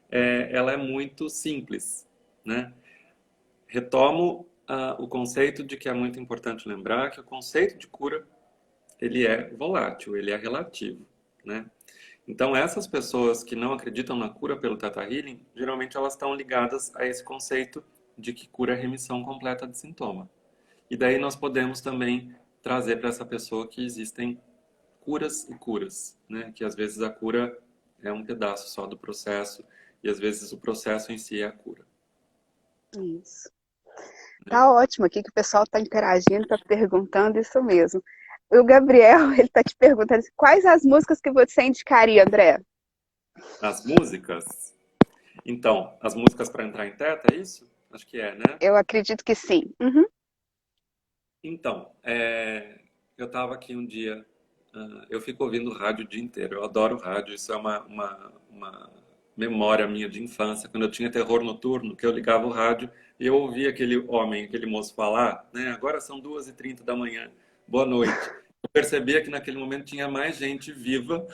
ela é muito simples, né? Retomo o conceito de que é muito importante lembrar que o conceito de cura ele é volátil, ele é relativo, né? Então essas pessoas que não acreditam na cura pelo Theta Healing, geralmente elas estão ligadas a esse conceito de que cura é remissão completa de sintoma. E daí nós podemos também trazer para essa pessoa que existem curas e curas, né? Que às vezes a cura é um pedaço só do processo e às vezes o processo em si é a cura, Isso. né? Tá ótimo aqui que o pessoal está interagindo, está perguntando isso mesmo. O Gabriel, ele está te perguntando assim, quais as músicas que você indicaria, André? As músicas, então, as músicas para entrar em teta, é isso? Acho que é, né? Eu acredito que sim. Uhum. Então, eu estava aqui um dia, eu fico ouvindo rádio o dia inteiro, eu adoro rádio, isso é uma memória minha de infância, quando eu tinha terror noturno, que eu ligava o rádio e eu ouvia aquele homem, aquele moço falar, né? Agora são 2h30 da manhã, boa noite. Eu percebia que naquele momento tinha mais gente viva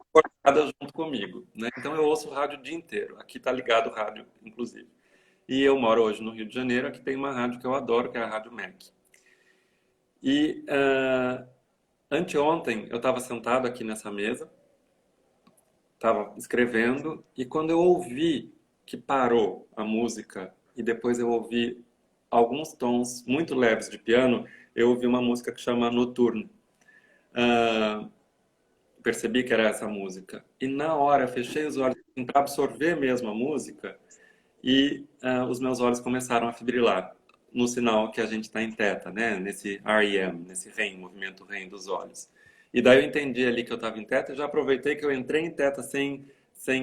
acordada junto comigo, né? Então eu ouço o rádio o dia inteiro, aqui está ligado o rádio, inclusive. E eu moro hoje no Rio de Janeiro, aqui tem uma rádio que eu adoro, que é a Rádio MEC. E anteontem eu estava sentado aqui nessa mesa, estava escrevendo, e quando eu ouvi que parou a música e depois eu ouvi alguns tons muito leves de piano, eu ouvi uma música que chama Noturno. Ah, percebi que era essa música. E na hora, fechei os olhos para absorver mesmo a música e os meus olhos começaram a fibrilar, no sinal que a gente está em teta, né? Nesse REM, nesse REM, movimento REM dos olhos. E daí eu entendi ali que eu estava em teta, já aproveitei que eu entrei em teta sem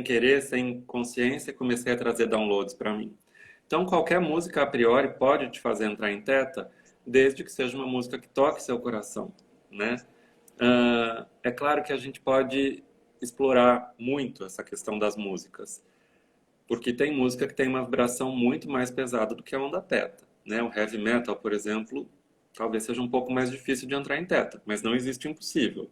querer, sem consciência, e comecei a trazer downloads para mim. Então, qualquer música a priori pode te fazer entrar em teta, desde que seja uma música que toque seu coração, né? É claro que a gente pode explorar muito essa questão das músicas, porque tem música que tem uma vibração muito mais pesada do que a onda teta, né? O heavy metal, por exemplo, talvez seja um pouco mais difícil de entrar em teta, mas não existe impossível.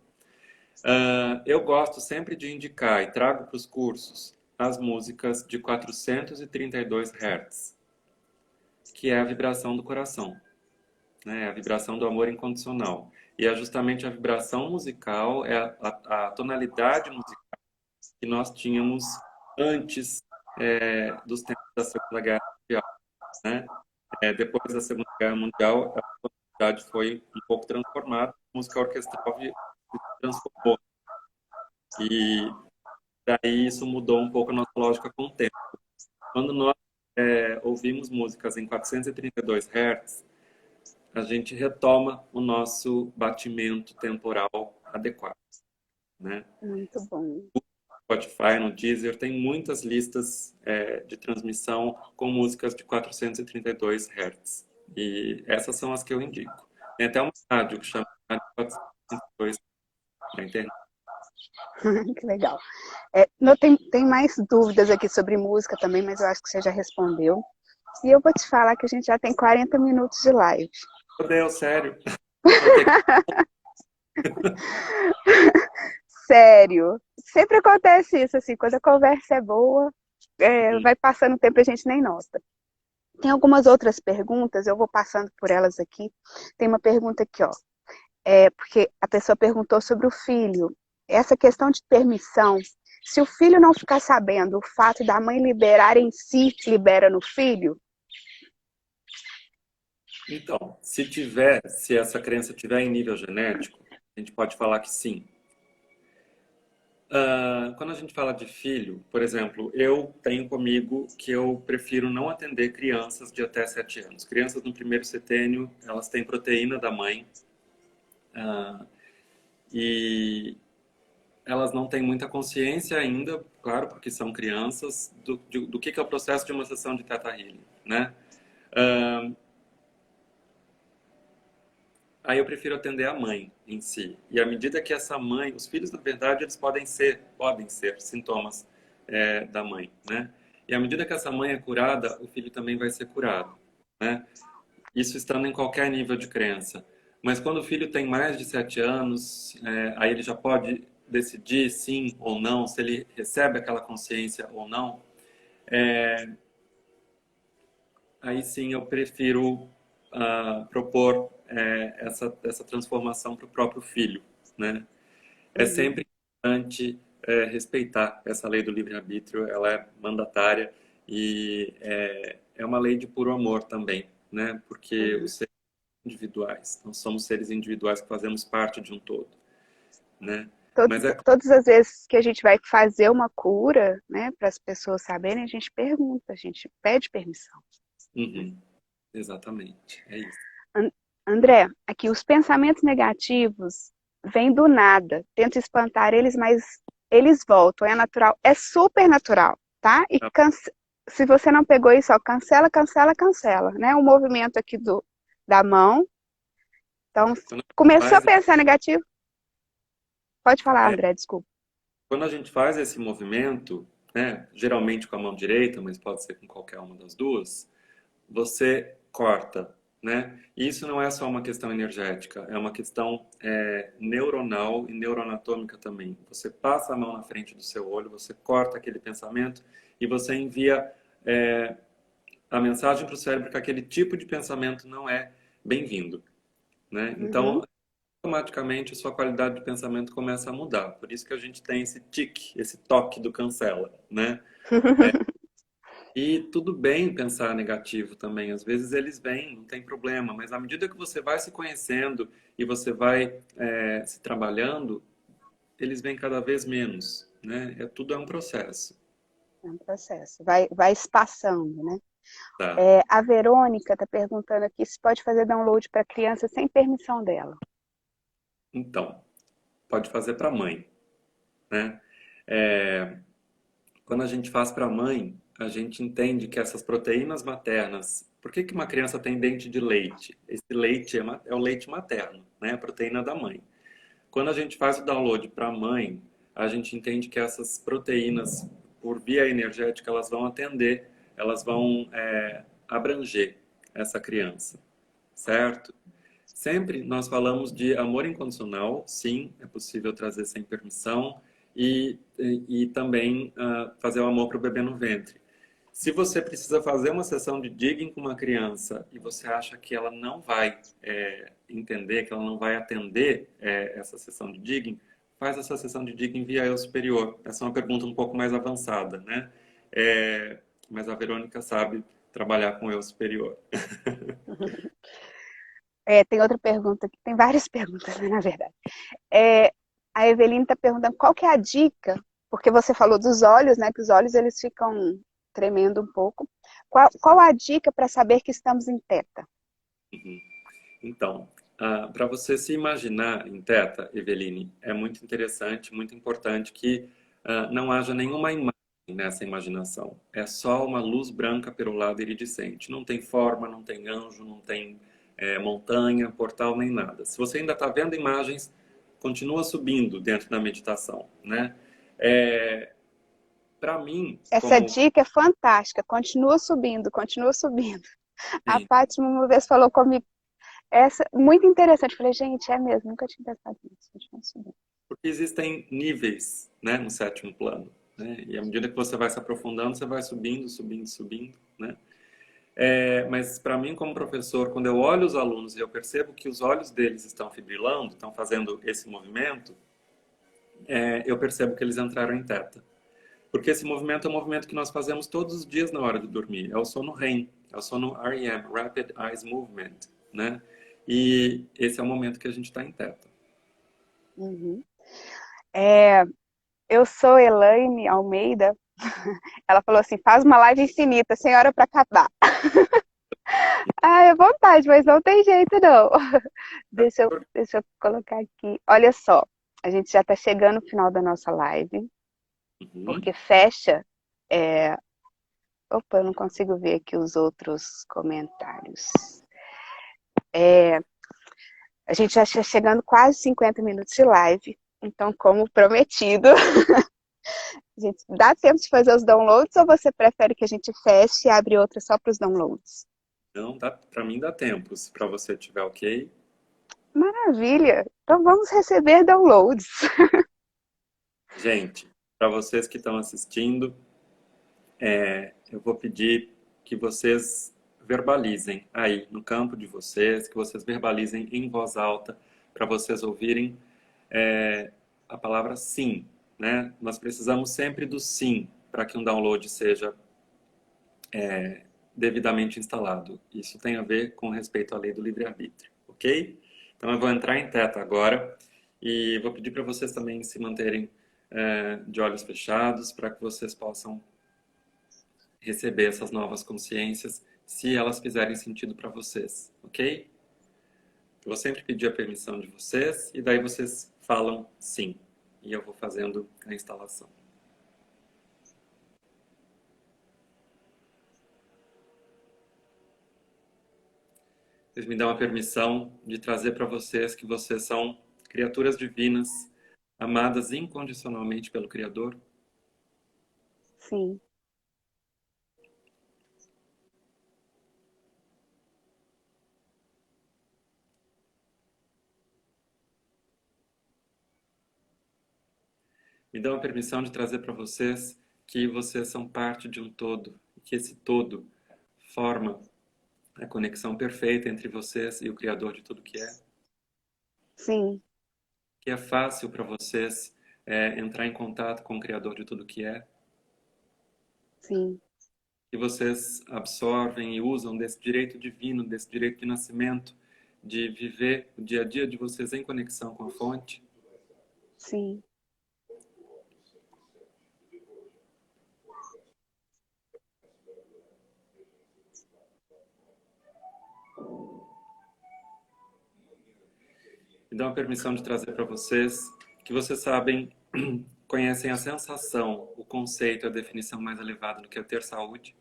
Eu gosto sempre de indicar e trago para os cursos as músicas de 432 Hz, que é a vibração do coração, né? A vibração do amor incondicional. E é justamente a vibração musical, é a tonalidade musical que nós tínhamos antes dos tempos da Segunda Guerra Mundial, né? Depois da Segunda Guerra Mundial, a tonalidade foi um pouco transformada, a música orquestral se transformou. E daí isso mudou um pouco a nossa lógica com o tempo. Quando nós ouvimos músicas em 432 Hz, a gente retoma o nosso batimento temporal adequado, né? Muito bom. Spotify, no Deezer, tem muitas listas de transmissão com músicas de 432 Hz. E essas são as que eu indico. Tem até uma rádio que chama Rádio 432 na internet. Que legal. Não tem mais dúvidas aqui sobre música também, mas eu acho que você já respondeu. E eu vou te falar que a gente já tem 40 minutos de live. Meu Deus, sério? Sério. Sempre acontece isso, assim, quando a conversa é boa, vai passando o tempo e a gente nem nota. Tem algumas outras perguntas, eu vou passando por elas aqui. Tem uma pergunta aqui, ó. Porque a pessoa perguntou sobre o filho. Essa questão de permissão, se o filho não ficar sabendo, o fato da mãe liberar em si, libera no filho? Então, se essa crença tiver em nível genético, a gente pode falar que sim. Quando a gente fala de filho, por exemplo, eu tenho comigo que eu prefiro não atender crianças de até 7 anos. Crianças no primeiro setênio, elas têm proteína da mãe, e elas não têm muita consciência ainda, claro, porque são crianças, do que é o processo de uma sessão de Theta Healing, né? Aí eu prefiro atender a mãe em si. E à medida que essa mãe, os filhos, na verdade, eles podem ser sintomas da mãe, né? E à medida que essa mãe é curada, o filho também vai ser curado, né? Isso estando em qualquer nível de crença. Mas quando o filho tem mais de 7 anos, aí ele já pode decidir sim ou não, se ele recebe aquela consciência ou não. Aí sim eu prefiro propor essa transformação para o próprio filho, né? É sempre importante respeitar essa lei do livre-arbítrio, ela é mandatária e é uma lei de puro amor também, né? Porque os seres individuais, nós somos seres individuais que fazemos parte de um todo, né? Mas Todas as vezes que a gente vai fazer uma cura, né, para as pessoas saberem, a gente pergunta, a gente pede permissão. Uhum, exatamente, é isso. André, aqui os pensamentos negativos vêm do nada. Tento espantar eles, mas eles voltam. É natural, é super natural, tá? E se você não pegou isso, ó, cancela, cancela, cancela, né? O movimento aqui da mão. Então, começou a pensar negativo? Pode falar, André, desculpa. Quando a gente faz esse movimento, né, geralmente com a mão direita, mas pode ser com qualquer uma das duas, você corta, né? E isso não é só uma questão energética, é uma questão neuronal e neuroanatômica também. Você passa a mão na frente do seu olho, você corta aquele pensamento e você envia a mensagem para o cérebro que aquele tipo de pensamento não é bem-vindo, né? Então, automaticamente a sua qualidade de pensamento começa a mudar. Por isso que a gente tem esse tique, esse toque do cancela, né? E tudo bem pensar negativo também. Às vezes eles vêm, não tem problema. Mas à medida que você vai se conhecendo e você vai se trabalhando, eles vêm cada vez menos, né? Tudo é um processo. É um processo, vai espaçando, né? Tá. A Verônica está perguntando aqui se pode fazer download para criança sem permissão dela. Então, pode fazer para a mãe, né? É, quando a gente faz para a mãe, a gente entende que essas proteínas maternas. Por que que uma criança tem dente de leite? Esse leite é o leite materno, né? A proteína da mãe. Quando a gente faz o download para a mãe, a gente entende que essas proteínas, por via energética, elas vão atender, elas vão abranger essa criança, certo? Sempre nós falamos de amor incondicional, sim, é possível trazer sem permissão e também fazer o amor para o bebê no ventre. Se você precisa fazer uma sessão de digging com uma criança e você acha que ela não vai entender, que ela não vai atender essa sessão de digging, faz essa sessão de digging via eu superior. Essa é uma pergunta um pouco mais avançada, né? Mas a Verônica sabe trabalhar com eu superior. Tem outra pergunta aqui, tem várias perguntas, né, na verdade. É, a Eveline está perguntando qual que é a dica, porque você falou dos olhos, né, que os olhos eles ficam tremendo um pouco. Qual a dica para saber que estamos em teta? Uhum. Então, para você se imaginar em teta, Eveline, é muito interessante, muito importante que não haja nenhuma imagem nessa imaginação. É só uma luz branca perolada iridescente. Não tem forma, não tem anjo, não tem montanha, portal, nem nada. Se você ainda está vendo imagens, continua subindo dentro da meditação, né? Para mim, Essa como... dica é fantástica, continua subindo, continua subindo. A Sim, Fátima uma vez falou comigo, essa, muito interessante. Eu falei, gente, é mesmo, nunca tinha pensado nisso, continua subindo. porque existem níveis, né, no sétimo plano, né? E à medida que você vai se aprofundando, você vai subindo, subindo, subindo, né? Mas para mim, como professor, quando eu olho os alunos e eu percebo que os olhos deles estão fibrilando, estão fazendo esse movimento, eu percebo que eles entraram em teta. Porque esse movimento é um movimento que nós fazemos todos os dias na hora de dormir. É o sono REM, é o sono REM, Rapid Eye Movement, né? E esse é o momento que a gente está em teta. Uhum. É, eu sou Elaine Almeida. Ela falou assim: faz uma live infinita, sem hora para acabar. Ah, é vontade, mas não tem jeito não. Deixa eu colocar aqui. Olha só, a gente já está chegando no final da nossa live, Uhum. porque fecha. é, Opa, eu não consigo ver aqui os outros comentários. A gente já está chegando quase 50 minutos de live, então, como prometido, gente, dá tempo de fazer os downloads ou você prefere que a gente feche e abre outra só para os downloads? Não, para mim dá tempo. Se para você tiver ok. Maravilha! Então vamos receber downloads. Gente, para vocês que estão assistindo, eu vou pedir que vocês verbalizem aí no campo de vocês, que vocês verbalizem em voz alta para vocês ouvirem a palavra sim, né? Nós precisamos sempre do sim para que um download seja devidamente instalado. Isso tem a ver com respeito à lei do livre-arbítrio, ok? Então eu vou entrar em teta agora e vou pedir para vocês também se manterem de olhos fechados para que vocês possam receber essas novas consciências, se elas fizerem sentido para vocês, ok? Eu vou sempre pedir a permissão de vocês e daí vocês falam sim. E eu vou fazendo a instalação. Vocês me dão a permissão de trazer para vocês que vocês são criaturas divinas, amadas incondicionalmente pelo Criador. Sim. Me dão a permissão de trazer para vocês que vocês são parte de um todo, e que esse todo forma a conexão perfeita entre vocês e o Criador de tudo que é. Sim, Que é fácil para vocês entrar em contato com o Criador de tudo que é. sim, Que vocês absorvem e usam desse direito divino, desse direito de nascimento, de viver o dia a dia de vocês em conexão com a fonte. sim. Me dá uma permissão de trazer para vocês que vocês sabem, conhecem a sensação, o conceito, a definição mais elevada do que é ter saúde.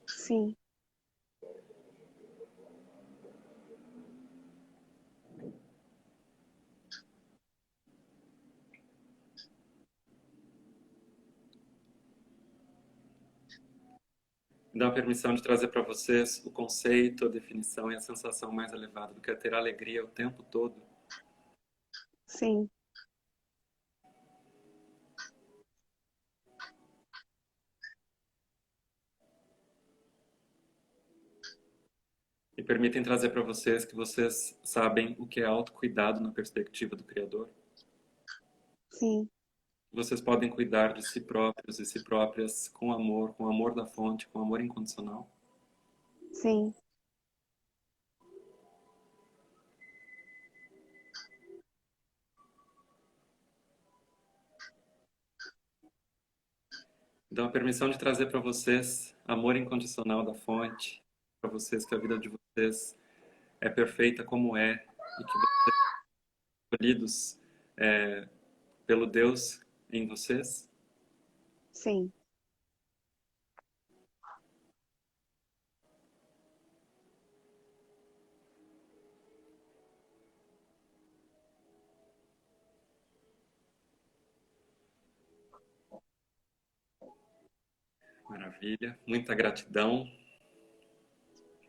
Sim, Me dá a permissão de trazer para vocês o conceito, a definição e a sensação mais elevada do que é ter alegria o tempo todo. sim. Me permitem trazer para vocês que vocês sabem o que é autocuidado na perspectiva do Criador. Sim, Vocês podem cuidar de si próprios e si próprias com amor da fonte, com amor incondicional. sim, Dá a permissão de trazer para vocês amor incondicional da fonte, para vocês que a vida de vocês é perfeita como é e que vocês são escolhidos pelo Deus em vocês. sim. Maravilha, muita gratidão.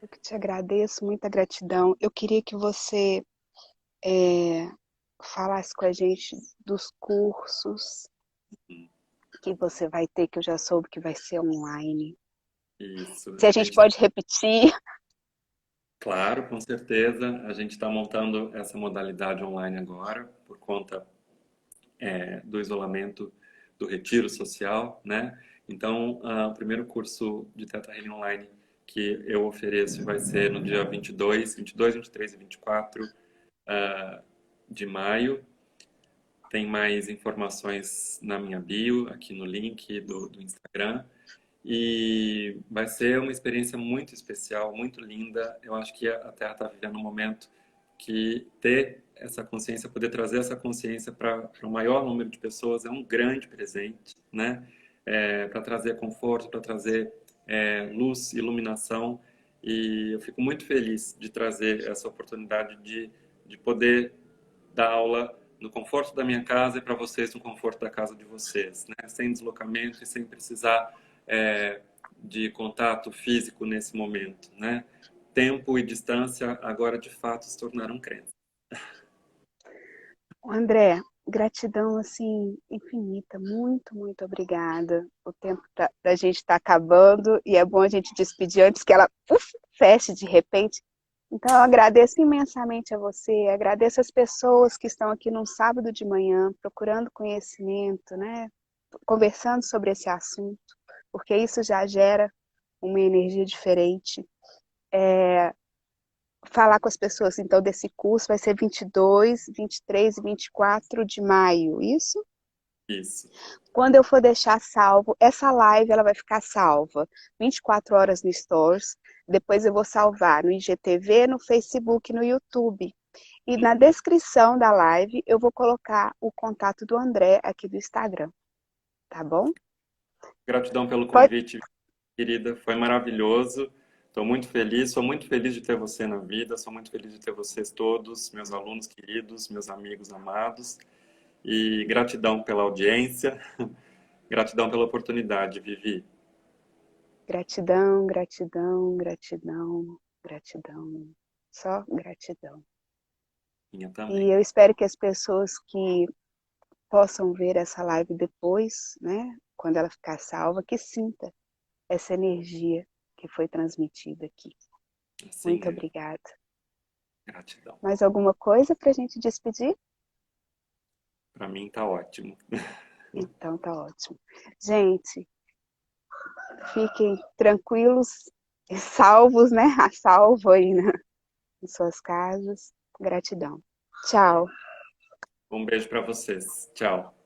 Eu que te agradeço, muita gratidão. Eu queria que você é, falasse com a gente dos cursos que você vai ter, que eu já soube que vai ser online. Isso, Se a a gente gente, pode repetir. claro, com certeza, a gente está montando essa modalidade online agora por conta do isolamento do retiro social, né? Então, o primeiro curso de Theta Healing Online que eu ofereço vai ser no dia 22, 23 e 24 de maio. Tem mais informações na minha bio, aqui no link do Instagram. E vai ser uma experiência muito especial, muito linda. Eu acho que a Terra está vivendo um momento que ter essa consciência, poder trazer essa consciência para o maior número de pessoas é um grande presente, né? Para trazer conforto, para trazer luz, iluminação. E eu fico muito feliz de trazer essa oportunidade de poder dar aula no conforto da minha casa e para vocês no conforto da casa de vocês, né? Sem deslocamento e sem precisar de contato físico nesse momento, né? Tempo e distância agora de fato se tornaram crenças. André, gratidão assim infinita, muito, muito obrigada. O tempo da gente está acabando e é bom a gente despedir antes que ela feche de repente. Então eu agradeço imensamente a você, agradeço as pessoas que estão aqui num sábado de manhã procurando conhecimento, né? Conversando sobre esse assunto, porque isso já gera uma energia diferente. Falar com as pessoas, então, desse curso vai ser 22, 23 e 24 de maio, isso? Isso. Quando eu for deixar salvo, essa live ela vai ficar salva 24 horas no Stores, depois eu vou salvar no IGTV, no Facebook, no YouTube. E na descrição da live eu vou colocar o contato do André aqui do Instagram, tá bom? Gratidão pelo Pode... convite, querida. Foi maravilhoso. Estou muito feliz. Sou muito feliz de ter você na vida. Sou muito feliz de ter vocês todos, meus alunos queridos, meus amigos amados. E gratidão pela audiência. Gratidão pela oportunidade, Vivi. Gratidão, gratidão, gratidão, gratidão. Só gratidão. Minha E também. eu espero que as pessoas que possam ver essa live depois, né, quando ela ficar salva, que sinta essa energia que foi transmitida aqui. Assim Muito é. obrigada. Gratidão. Mais alguma coisa para a gente despedir? Para mim tá ótimo. Então tá ótimo. Gente, fiquem tranquilos e salvos, né? A salvo aí em suas casas. Gratidão. Tchau. Um beijo para vocês. Tchau.